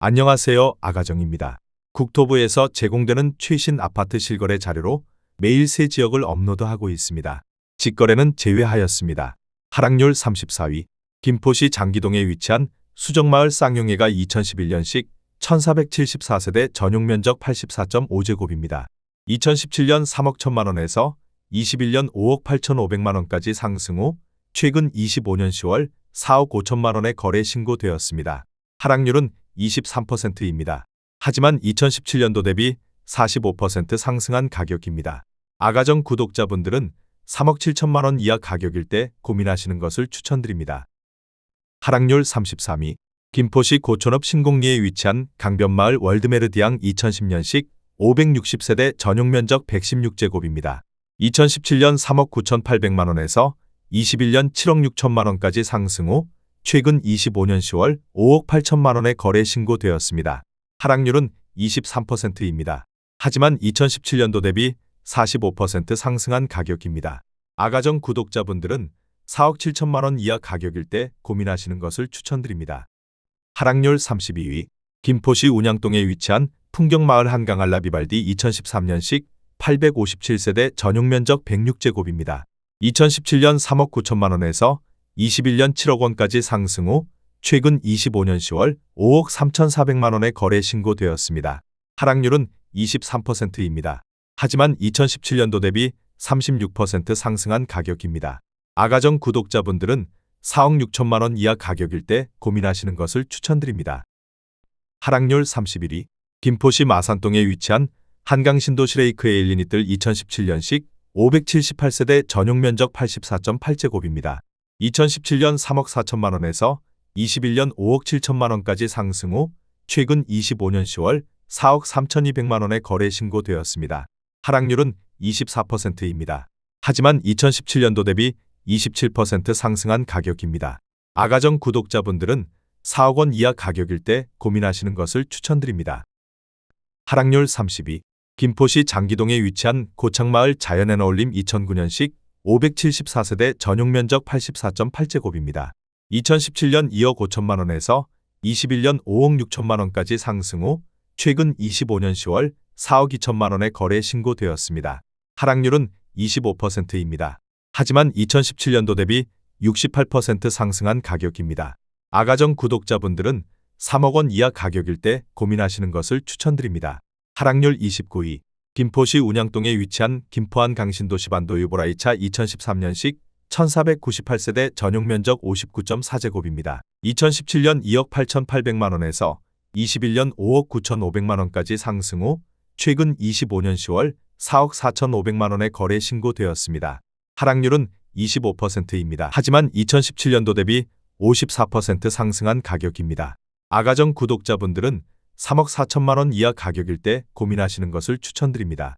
안녕하세요. 아가정입니다. 국토부에서 제공되는 최신 아파트 실거래 자료로 매일 새 지역을 업로드하고 있습니다. 직거래는 제외하였습니다. 하락률 34위. 김포시 장기동에 위치한 수정마을 쌍용회가 2011년식 1474세대 전용면적 84.5제곱입니다. 2017년 3억 1천만원에서 21년 5억 8,500만원까지 상승 후 최근 25년 10월 4억 5천만원에 거래 신고되었습니다. 하락률은 23%입니다. 하지만 2017년도 대비 45% 상승한 가격입니다. 아가정 구독자분들은 3억 7천만원 이하 가격일 때 고민하시는 것을 추천드립니다. 하락률 33위. 김포시 고촌읍 신곡리에 위치한 강변마을 월드메르디앙 2010년식 560세대 전용면적 116제곱입니다. 2017년 3억 9,800만원에서 21년 7억 6천만원까지 상승 후 최근 25년 10월 5억 8천만원에 거래 신고되었습니다. 하락률은 23%입니다. 하지만 2017년도 대비 45% 상승한 가격입니다. 아가정 구독자분들은 4억 7천만원 이하 가격일 때 고민하시는 것을 추천드립니다. 하락률 32위. 김포시 운양동에 위치한 풍경마을 한강알라 비발디 2013년식 857세대 전용면적 106제곱입니다. 2017년 3억 9천만원에서 21년 7억 원까지 상승 후 최근 25년 10월 5억 3,400만원에 거래 신고되었습니다. 하락률은 23%입니다. 하지만 2017년도 대비 36% 상승한 가격입니다. 아가정 구독자분들은 4억 6천만원 이하 가격일 때 고민하시는 것을 추천드립니다. 하락률 31위. 김포시 마산동에 위치한 한강신도시 레이크 에일리니뜰 2017년식 578세대 전용면적 84.8제곱입니다. 2017년 3억 4천만원에서 21년 5억 7천만원까지 상승 후 최근 25년 10월 4억 3,200만원에 거래 신고되었습니다. 하락률은 24%입니다. 하지만 2017년도 대비 27% 상승한 가격입니다. 아가정 구독자분들은 4억 원 이하 가격일 때 고민하시는 것을 추천드립니다. 하락률 32. 김포시 장기동에 위치한 고창마을 자연에너울림 2009년식 574세대 전용면적 84.8제곱입니다. 2017년 2억 5천만원에서 21년 5억 6천만원까지 상승 후 최근 25년 10월 4억 2천만원에 거래 신고되었습니다. 하락률은 25%입니다. 하지만 2017년도 대비 68% 상승한 가격입니다. 아가정 구독자분들은 3억 원 이하 가격일 때 고민하시는 것을 추천드립니다. 하락률 29위. 김포시 운양동에 위치한 김포한 강신도시 반도 유보라이차 2013년식 1498세대 전용면적 59.4제곱입니다. 2017년 2억 8,800만원에서 21년 5억 9,500만원까지 상승 후 최근 25년 10월 4억 4,500만원에 거래 신고되었습니다. 하락률은 25%입니다. 하지만 2017년도 대비 54% 상승한 가격입니다. 아가정 구독자분들은 3억 4천만원 이하 가격일 때 고민하시는 것을 추천드립니다.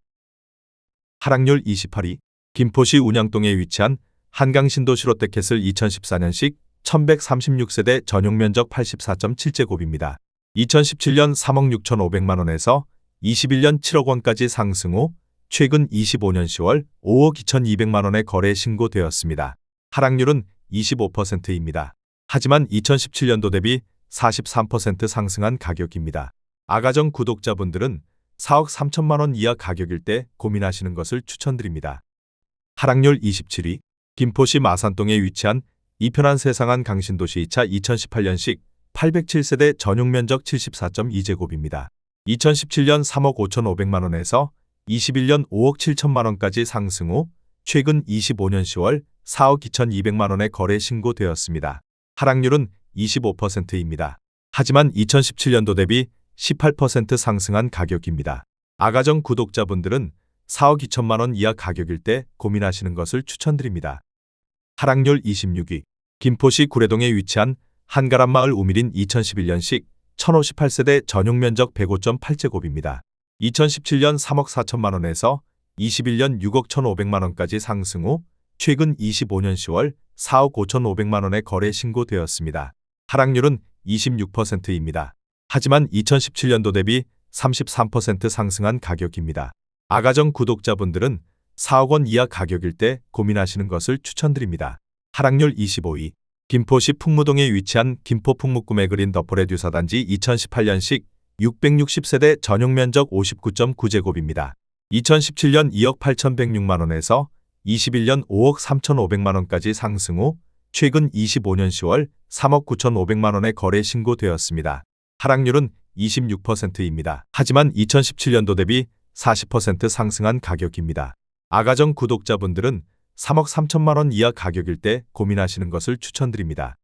하락률 28위. 김포시 운양동에 위치한 한강신도시 롯데캐슬 2014년식 1136세대 전용면적 84.7제곱입니다. 2017년 3억 6,500만원에서 21년 7억 원까지 상승 후 최근 25년 10월 5억 2,200만원에 거래 신고되었습니다. 하락률은 25%입니다. 하지만 2017년도 대비 43% 상승한 가격입니다. 아가정 구독자분들은 4억 3천만원 이하 가격일 때 고민하시는 것을 추천드립니다. 하락률 27위. 김포시 마산동에 위치한 이편한 세상한 강신도시 2차 2018년식 807세대 전용면적 74.2제곱입니다. 2017년 3억 5,500만원에서 21년 5억 7천만원까지 상승 후 최근 25년 10월 4억 2,200만원에 거래 신고되었습니다. 하락률은 25%입니다. 하지만 2017년도 대비 18% 상승한 가격입니다. 아가정 구독자분들은 4억 2천만원 이하 가격일 때 고민하시는 것을 추천드립니다. 하락률 26위. 김포시 구례동에 위치한 한가람마을 우미린 2011년식 1058세대 전용면적 105.8제곱입니다. 2017년 3억 4천만원에서 21년 6억 1,500만원까지 상승 후 최근 25년 10월 4억 5,500만원에 거래 신고되었습니다. 하락률은 26%입니다. 하지만 2017년도 대비 33% 상승한 가격입니다. 아가정 구독자분들은 4억 원 이하 가격일 때 고민하시는 것을 추천드립니다. 하락률 25위. 김포시 풍무동에 위치한 김포 풍무꿈의 그린 더 프로듀서 단지 2018년식 660세대 전용 면적 59.9제곱입니다. 2017년 2억 8,106만원에서 21년 5억 3,500만원까지 상승 후 최근 25년 10월 3억 9,500만원에 거래 신고되었습니다. 하락률은 26%입니다. 하지만 2017년도 대비 40% 상승한 가격입니다. 아가정 구독자분들은 3억 3천만원 이하 가격일 때 고민하시는 것을 추천드립니다.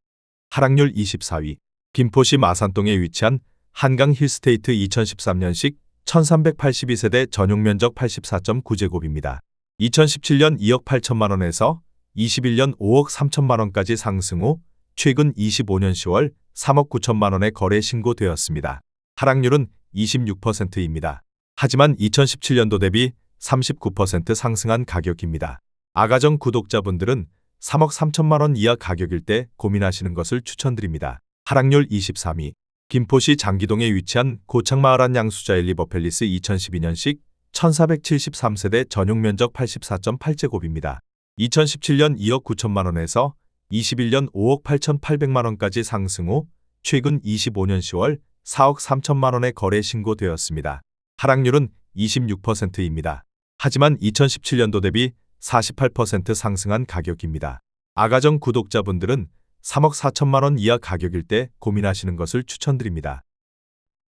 하락률 24위. 김포시 마산동에 위치한 한강 힐스테이트 2013년식 1382세대 전용 면적 84.9제곱입니다. 2017년 2억 8천만원에서 21년 5억 3천만원까지 상승 후 최근 25년 10월 3억 9천만원에 거래 신고되었습니다. 하락률은 26%입니다. 하지만 2017년도 대비 39% 상승한 가격입니다. 아가정 구독자분들은 3억 3천만원 이하 가격일 때 고민하시는 것을 추천드립니다. 하락률 23위. 김포시 장기동에 위치한 고창마을 양수자일 리버팰리스 2012년식 1473세대 전용 면적 84.8제곱입니다. 2017년 2억 9천만원에서 21년 5억 8,800만원까지 상승 후 최근 25년 10월 4억 3천만원에 거래 신고되었습니다. 하락률은 26%입니다. 하지만 2017년도 대비 48% 상승한 가격입니다. 아가정 구독자분들은 3억 4천만원 이하 가격일 때 고민하시는 것을 추천드립니다.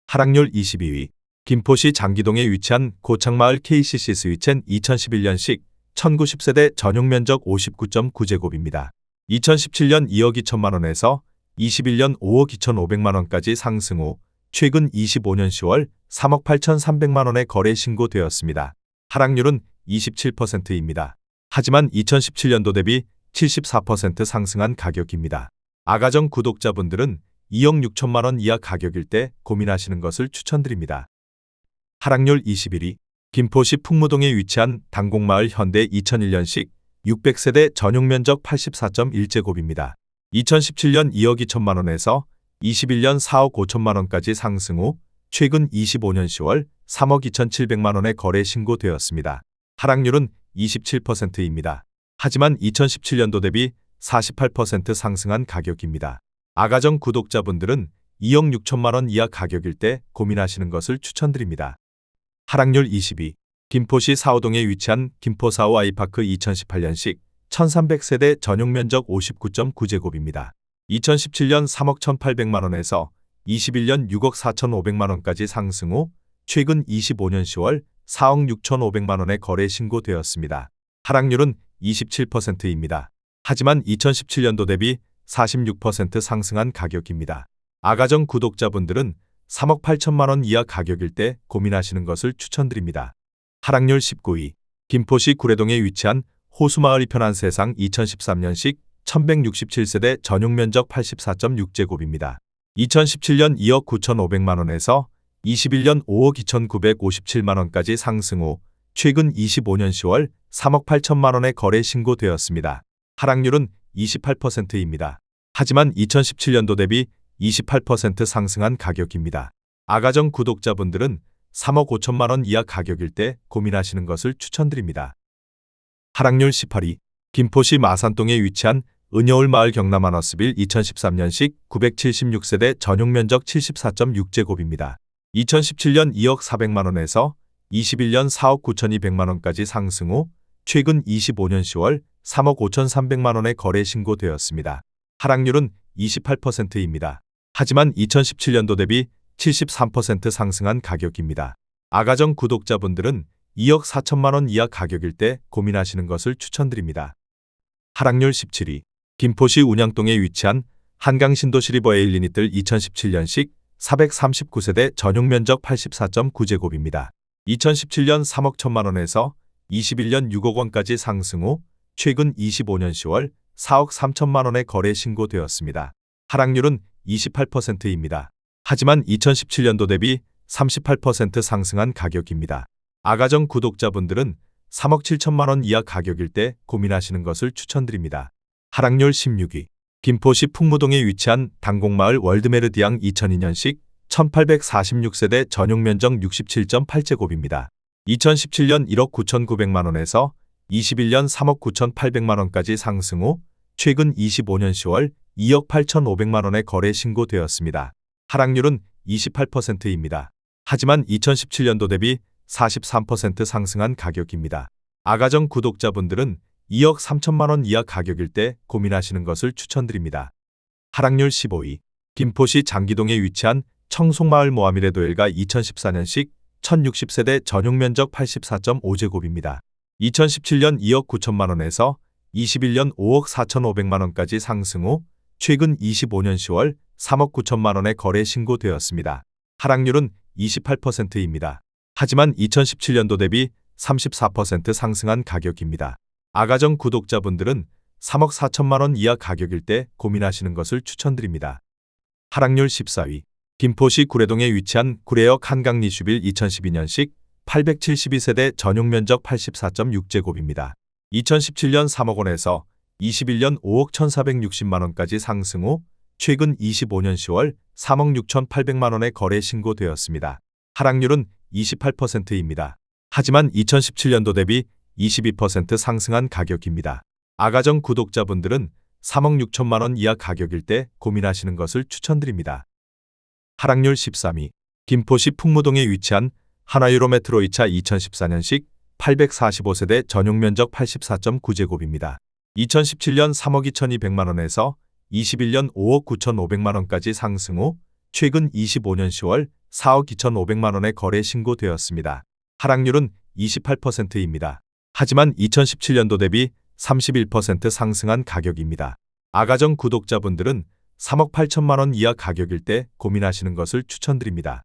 하락률 22위. 김포시 장기동에 위치한 고창마을 KCC 스위첸 2011년식 1090세대 전용 면적 59.9제곱입니다. 2017년 2억 2천만원에서 21년 5억 2,500만원까지 상승 후 최근 25년 10월 3억 8,300만원에 거래 신고되었습니다. 하락률은 27%입니다. 하지만 2017년도 대비 74% 상승한 가격입니다. 아가정 구독자분들은 2억 6천만원 이하 가격일 때 고민하시는 것을 추천드립니다. 하락률 21위. 김포시 풍무동에 위치한 당곡마을 현대 2001년식 600세대 전용 면적 84.1제곱입니다. 2017년 2억 2천만원에서 21년 4억 5천만원까지 상승 후 최근 25년 10월 3억 2,700만원에 거래 신고되었습니다. 하락률은 27%입니다. 하지만 2017년도 대비 48% 상승한 가격입니다. 아가정 구독자분들은 2억 6천만원 이하 가격일 때 고민하시는 것을 추천드립니다. 하락률 22. 김포시 사호동에 위치한 김포사호 아이파크 2018년식 1300세대 전용 면적 59.9제곱입니다. 2017년 3억 1,800만원에서 21년 6억 4,500만원까지 상승 후 최근 25년 10월 4억 6,500만원에 거래 신고되었습니다. 하락률은 27%입니다. 하지만 2017년도 대비 46% 상승한 가격입니다. 아가정 구독자분들은 3억 8천만원 이하 가격일 때 고민하시는 것을 추천드립니다. 하락률 19위. 김포시 구례동에 위치한 호수마을 이편한 세상 2013년식 1167세대 전용 면적 84.6제곱입니다. 2017년 2억 9,500만원에서 21년 5억 2,957만원까지 상승 후 최근 25년 10월 3억 8천만원에 거래 신고되었습니다. 하락률은 28%입니다. 하지만 2017년도 대비 28% 상승한 가격입니다. 아가정 구독자분들은 3억 5천만원 이하 가격일 때 고민하시는 것을 추천드립니다. 하락률 18위. 김포시 마산동에 위치한 은여울 마을 경남 아너스빌 2013년식 976세대 전용 면적 74.6제곱입니다. 2017년 2억 400만원에서 21년 4억 9,200만원까지 상승 후 최근 25년 10월 3억 5,300만원에 거래 신고되었습니다. 하락률은 28%입니다. 하지만 2017년도 대비 73% 상승한 가격입니다. 아가정 구독자분들은 2억 4천만원 이하 가격일 때 고민하시는 것을 추천드립니다. 하락률 17위. 김포시 운양동에 위치한 한강신도시 리버 에일리니뜰 2017년식 439세대 전용 면적 84.9제곱입니다. 2017년 3억 1천만원에서 21년 6억 원까지 상승 후 최근 25년 10월 4억 3천만원에 거래 신고되었습니다. 하락률은 28%입니다. 하지만 2017년도 대비 38% 상승한 가격입니다. 아가정 구독자분들은 3억 7천만원 이하 가격일 때 고민하시는 것을 추천드립니다. 하락률 16위. 김포시 풍무동에 위치한 당곡마을 월드메르디앙 2002년식 1846세대 전용 면적 67.8제곱입니다. 2017년 1억 9,900만원에서 21년 3억 9,800만원까지 상승 후 최근 25년 10월 2억 8,500만 원의 거래 신고되었습니다. 하락률은 28%입니다. 하지만 2017년도 대비 43% 상승한 가격입니다. 아가정 구독자분들은 2억 3천만 원 이하 가격일 때 고민하시는 것을 추천드립니다. 하락률 15위. 김포시 장기동에 위치한 청송마을 모하미레도엘가 2014년식 1060세대 전용 면적 84.5제곱입니다. 2017년 2억 9천만 원에서 21년 5억 4,500만 원까지 상승 후 최근 25년 10월 3억 9천만 원의 거래 신고되었습니다. 하락률은 28%입니다. 하지만 2017년도 대비 34% 상승한 가격입니다. 아가정 구독자분들은 3억 4천만 원 이하 가격일 때 고민하시는 것을 추천드립니다. 하락률 14위. 김포시 구례동에 위치한 구례역 한강 리슈빌 2012년식 872세대 전용 면적 84.6제곱입니다. 2017년 3억 원에서 21년 5억 1,460만 원까지 상승 후 최근 25년 10월 3억 6,800만 원의 거래 신고되었습니다. 하락률은 28%입니다. 하지만 2017년도 대비 22% 상승한 가격입니다. 아가정 구독자분들은 3억 6천만 원 이하 가격일 때 고민하시는 것을 추천드립니다. 하락률 13위. 김포시 풍무동에 위치한 한화유로메트로 2차 2014년식 845세대 전용 면적 84.9제곱입니다. 2017년 3억 2,200만 원에서 21년 5억 9,500만 원까지 상승 후 최근 25년 10월 4억 2,500만 원의 거래 신고되었습니다. 하락률은 28%입니다. 하지만 2017년도 대비 31% 상승한 가격입니다. 아가정 구독자분들은 3억 8천만 원 이하 가격일 때 고민하시는 것을 추천드립니다.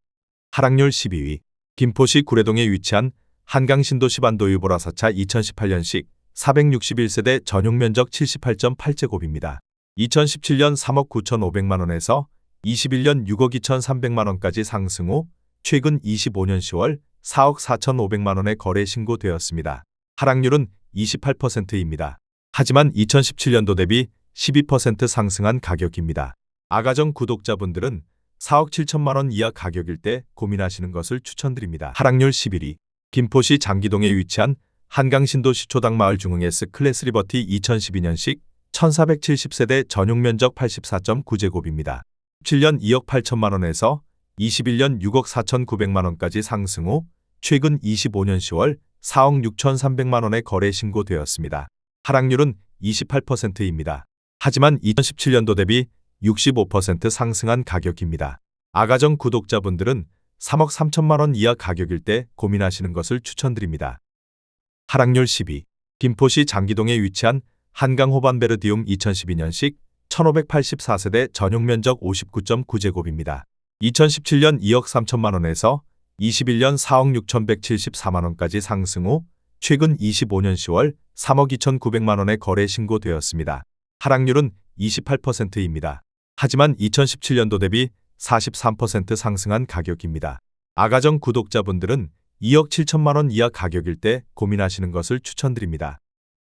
하락률 12위. 김포시 구례동에 위치한 한강신도시 반도유보라 4차 2018년식 461세대 전용 면적 78.8제곱입니다. 2017년 3억 9,500만 원에서 21년 6억 2,300만 원까지 상승 후 최근 25년 10월 4억 4,500만 원의 거래 신고되었습니다. 하락률은 28%입니다. 하지만 2017년도 대비 12% 상승한 가격입니다. 아가정 구독자분들은 4억 7천만 원 이하 가격일 때 고민하시는 것을 추천드립니다. 하락률 11위. 김포시 장기동에 위치한 한강신도시 초당마을 중흥 S클래스 리버티 2012년식 1470세대 전용 면적 84.9제곱입니다. 7년 2억 8천만 원에서 21년 6억 4,900만 원까지 상승 후 최근 25년 10월 4억 6,300만 원의 거래 신고되었습니다. 하락률은 28%입니다. 하지만 2017년도 대비 65% 상승한 가격입니다. 아가정 구독자분들은 3억 3천만 원 이하 가격일 때 고민하시는 것을 추천드립니다. 하락률 10위. 김포시 장기동에 위치한 한강호반베르디움 2012년식 1584세대 전용 면적 59.9제곱입니다. 2017년 2억 3천만 원에서 21년 4억 6,174만 원까지 상승 후 최근 25년 10월 3억 2,900만 원의 거래 신고되었습니다. 하락률은 28%입니다. 하지만 2017년도 대비 43% 상승한 가격입니다. 아가정 구독자분들은 2억 7천만 원 이하 가격일 때 고민하시는 것을 추천드립니다.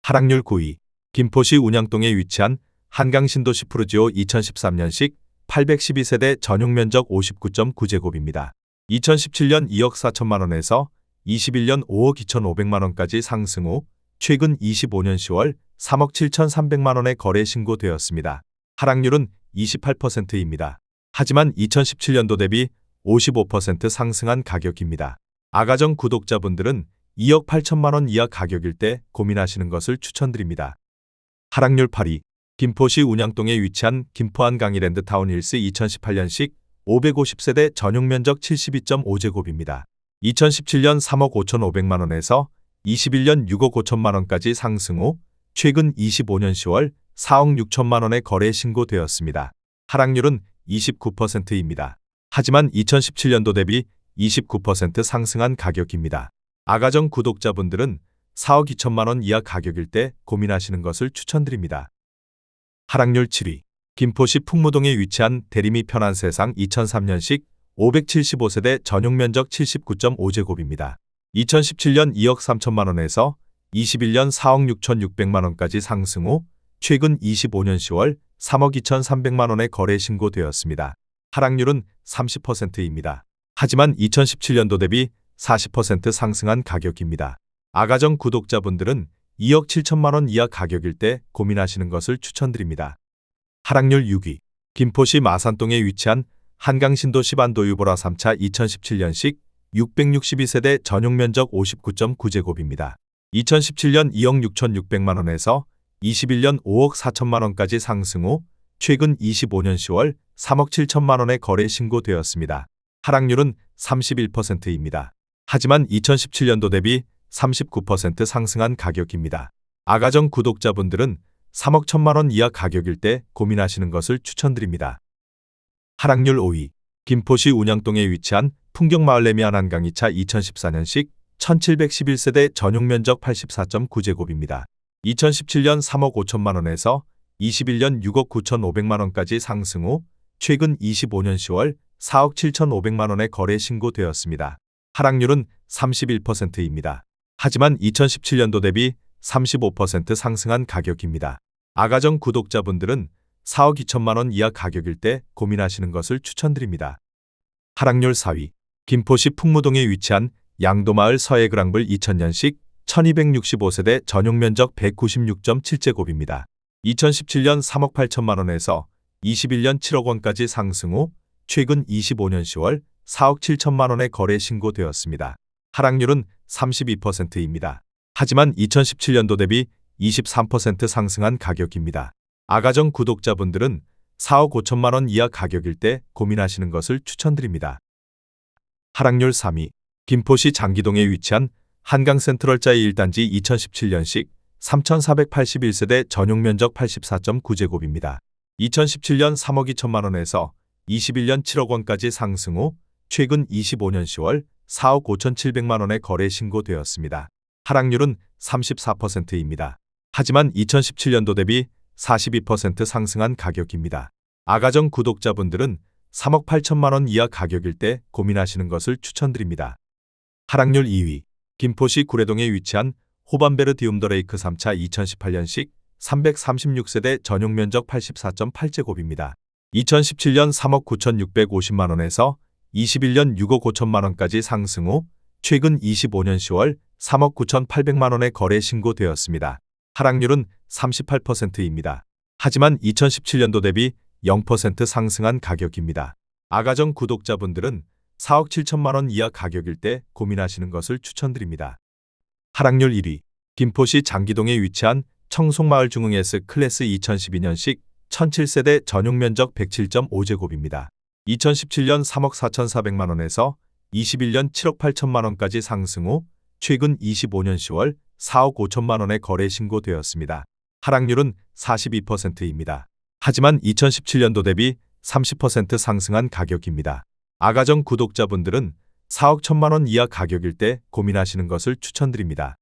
하락률 9위. 김포시 운양동에 위치한 한강신도시 푸르지오 2013년식 812세대 전용 면적 59.9제곱입니다. 2017년 2억 4천만 원에서 21년 5억 2,500만 원까지 상승 후 최근 25년 10월 3억 7,300만 원의 거래 신고되었습니다. 하락률은 28%입니다. 하지만 2017년도 대비 55% 상승한 가격입니다. 아가정 구독자분들은 2억 8천만 원 이하 가격일 때 고민하시는 것을 추천드립니다. 하락률 8위. 김포시 운양동에 위치한 김포한 강이랜드 타운 힐스 2018년식 550세대 전용 면적 72.5제곱입니다. 2017년 3억 5,500만 원에서 21년 6억 5천만 원까지 상승 후 최근 25년 10월 4억 6천만 원의 거래 신고되었습니다. 하락률은 29%입니다. 하지만 2017년도 대비 29% 상승한 가격입니다. 아가정 구독자분들은 4억 2천만 원 이하 가격일 때 고민하시는 것을 추천드립니다. 하락률 7위. 김포시 풍무동에 위치한 대림이 편한 세상 2003년식 575세대 전용 면적 79.5제곱입니다. 2017년 2억 3천만 원에서 21년 4억 6,600만 원까지 상승 후 최근 25년 10월 3억 2,300만 원의 거래 신고되었습니다. 하락률은 30%입니다. 하지만 2017년도 대비 40% 상승한 가격입니다. 아가정 구독자분들은 2억 7천만 원 이하 가격일 때 고민하시는 것을 추천드립니다. 하락률 6위. 김포시 마산동에 위치한 한강신도 시반도유보라 3차 2017년식 662세대 전용 면적 59.9제곱입니다. 2017년 2억 6,600만 원에서 21년 5억 4천만 원까지 상승 후 최근 25년 10월 3억 7천만 원에 거래 신고되었습니다. 하락률은 31%입니다. 하지만 2017년도 대비 39% 상승한 가격입니다. 아가정 구독자분들은 3억 1천만 원 이하 가격일 때 고민하시는 것을 추천드립니다. 하락률 5위. 김포시 운양동에 위치한 풍경마을 레미안 한강 2차 2014년식 1711세대 전용 면적 84.9제곱입니다. 2017년 3억 5천만 원에서 21년 6억 9천5백만 원까지 상승 후 최근 25년 10월 4억 7천5백만 원에 거래 신고되었습니다. 하락률은 31%입니다. 하지만 2017년도 대비 35% 상승한 가격입니다. 아가정 구독자분들은 4억 2천만 원 이하 가격일 때 고민하시는 것을 추천드립니다. 하락률 4위. 김포시 풍무동에 위치한 양도마을 서해그랑불 2000년식 1265세대 전용 면적 196.7제곱입니다. 2017년 3억 8천만 원에서 21년 7억 원까지 상승 후 최근 25년 10월 4억 7천만 원에 거래 신고되었습니다. 하락률은 32%입니다. 하지만 2017년도 대비 23% 상승한 가격입니다. 아가정 구독자분들은 4억 5천만 원 이하 가격일 때 고민하시는 것을 추천드립니다. 하락률 3위. 김포시 장기동에 위치한 한강센트럴자이 1단지 2017년식 3481세대 전용 면적 84.9제곱입니다. 2017년 3억 2천만 원에서 21년 7억 원까지 상승 후 최근 25년 10월 4억 5천7백만 원에 거래 신고되었습니다. 하락률은 34%입니다. 하지만 2017년도 대비 42% 상승한 가격입니다. 아가정 구독자분들은 3억 8천만 원 이하 가격일 때 고민하시는 것을 추천드립니다. 하락률 2위. 김포시 구례동에 위치한 호반베르 디움더레이크 3차 2018년식 336세대 전용 면적 84.8제곱입니다. 2017년 3억 9천6백오십만 원에서 21년 6억 5천만 원까지 상승 후 최근 25년 10월 3억 9천8백만 원에 거래 신고되었습니다. 하락률은 38%입니다. 하지만 2017년도 대비 0% 상승한 가격입니다. 아가정 구독자분들은 4억 7천만 원 이하 가격일 때 고민하시는 것을 추천드립니다. 하락률 1위. 김포시 장기동에 위치한 청송마을 중흥 S클래스 2012년식 1007세대 전용 면적 107.5제곱입니다. 2017년 3억 4천4백만 원에서 21년 7억 8천만 원까지 상승 후 최근 25년 10월 4억 5천만 원에 거래 신고되었습니다. 하락률은 42%입니다. 하지만 2017년도 대비 30% 상승한 가격입니다. 아가정 구독자분들은 4억 1천만 원 이하 가격일 때 고민하시는 것을 추천드립니다.